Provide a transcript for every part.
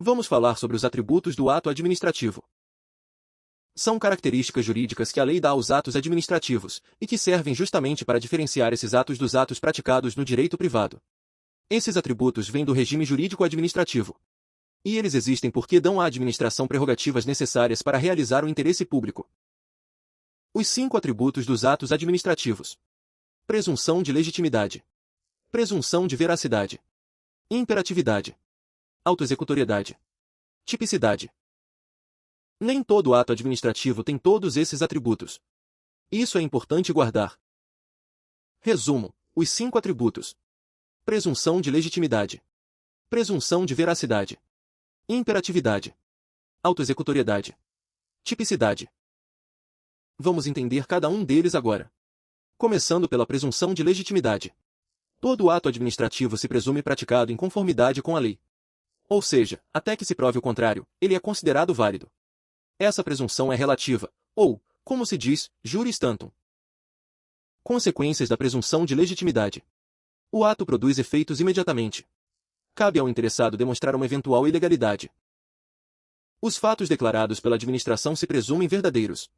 Vamos falar sobre os atributos do ato administrativo. São características jurídicas que a lei dá aos atos administrativos, e que servem justamente para diferenciar esses atos dos atos praticados no direito privado. Esses atributos vêm do regime jurídico-administrativo. E eles existem porque dão à administração prerrogativas necessárias para realizar o interesse público. Os 5 atributos dos atos administrativos: presunção de legitimidade, presunção de veracidade, imperatividade, autoexecutoriedade, tipicidade. Nem todo ato administrativo tem todos esses atributos. Isso é importante guardar. Resumo: os 5 atributos: presunção de legitimidade, presunção de veracidade, imperatividade, autoexecutoriedade, tipicidade. Vamos entender cada um deles agora. Começando pela presunção de legitimidade. Todo ato administrativo se presume praticado em conformidade com a lei. Ou seja, até que se prove o contrário, ele é considerado válido. Essa presunção é relativa, ou, como se diz, juris tantum. Consequências da presunção de legitimidade. O ato produz efeitos imediatamente. Cabe ao interessado demonstrar uma eventual ilegalidade. Os fatos declarados pela administração se presumem verdadeiros.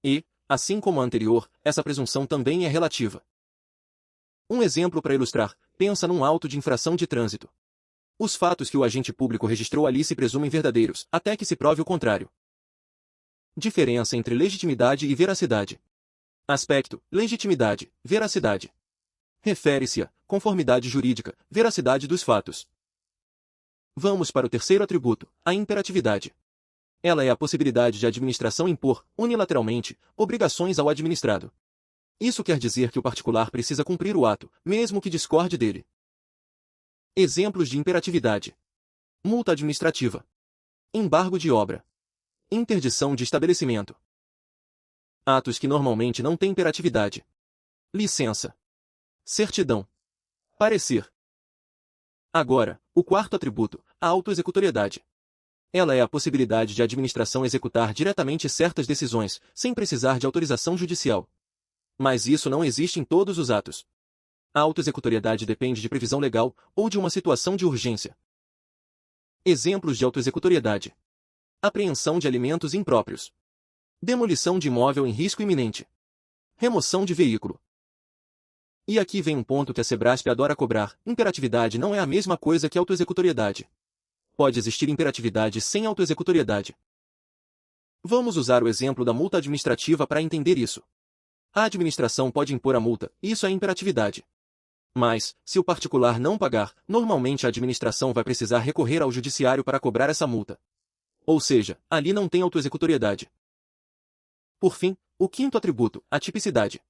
E, assim como a anterior, essa presunção também é relativa. Um exemplo para ilustrar: pensa num auto de infração de trânsito. Os fatos que o agente público registrou ali se presumem verdadeiros, até que se prove o contrário. Diferença entre legitimidade e veracidade. Aspecto: legitimidade, veracidade. Refere-se a conformidade jurídica, veracidade dos fatos. Vamos para o terceiro atributo, a imperatividade. Ela é a possibilidade de a administração impor, unilateralmente, obrigações ao administrado. Isso quer dizer que o particular precisa cumprir o ato, mesmo que discorde dele. Exemplos de imperatividade: multa administrativa, embargo de obra, interdição de estabelecimento. Atos que normalmente não têm imperatividade: licença, certidão, parecer. Agora, o quarto atributo, a autoexecutoriedade. Ela é a possibilidade de a administração executar diretamente certas decisões, sem precisar de autorização judicial. Mas isso não existe em todos os atos. A autoexecutoriedade depende de previsão legal ou de uma situação de urgência. Exemplos de autoexecutoriedade: apreensão de alimentos impróprios, demolição de imóvel em risco iminente, remoção de veículo. E aqui vem um ponto que a Sebrasp adora cobrar: imperatividade não é a mesma coisa que autoexecutoriedade. Pode existir imperatividade sem autoexecutoriedade. Vamos usar o exemplo da multa administrativa para entender isso. A administração pode impor a multa, isso é imperatividade. Mas, se o particular não pagar, normalmente a administração vai precisar recorrer ao judiciário para cobrar essa multa. Ou seja, ali não tem autoexecutoriedade. Por fim, o quinto atributo, a tipicidade.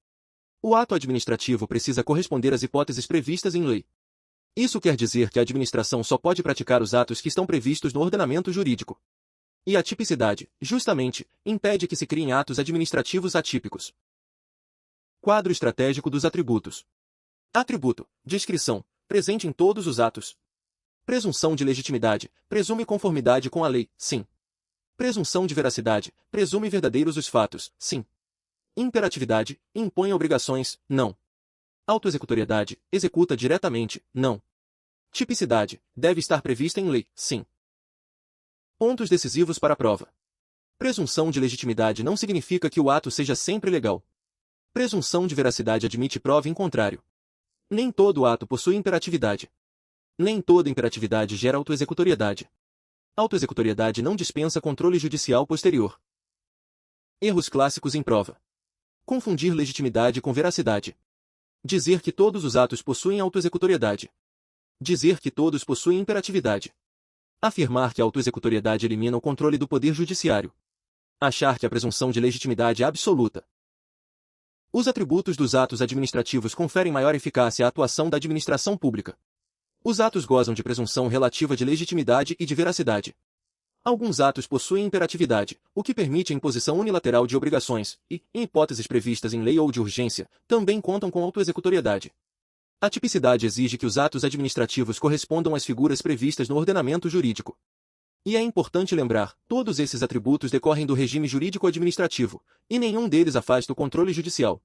O ato administrativo precisa corresponder às hipóteses previstas em lei. Isso quer dizer que a administração só pode praticar os atos que estão previstos no ordenamento jurídico. E a tipicidade, justamente, impede que se criem atos administrativos atípicos. Quadro estratégico dos atributos. Atributo: descrição, presente em todos os atos. Presunção de legitimidade, presume conformidade com a lei, sim. Presunção de veracidade, presume verdadeiros os fatos, sim. Imperatividade, impõe obrigações, não. Autoexecutoriedade, executa diretamente, não. Tipicidade, deve estar prevista em lei, sim. Pontos decisivos para a prova. Presunção de legitimidade não significa que o ato seja sempre legal. Presunção de veracidade admite prova em contrário. Nem todo ato possui imperatividade. Nem toda imperatividade gera autoexecutoriedade. Autoexecutoriedade não dispensa controle judicial posterior. Erros clássicos em prova: confundir legitimidade com veracidade. Dizer que todos os atos possuem autoexecutoriedade. Dizer que todos possuem imperatividade. Afirmar que a autoexecutoriedade elimina o controle do poder judiciário. Achar que a presunção de legitimidade é absoluta. Os atributos dos atos administrativos conferem maior eficácia à atuação da administração pública. Os atos gozam de presunção relativa de legitimidade e de veracidade. Alguns atos possuem imperatividade, o que permite a imposição unilateral de obrigações, e, em hipóteses previstas em lei ou de urgência, também contam com autoexecutoriedade. A tipicidade exige que os atos administrativos correspondam às figuras previstas no ordenamento jurídico. E é importante lembrar, todos esses atributos decorrem do regime jurídico-administrativo, e nenhum deles afasta o controle judicial.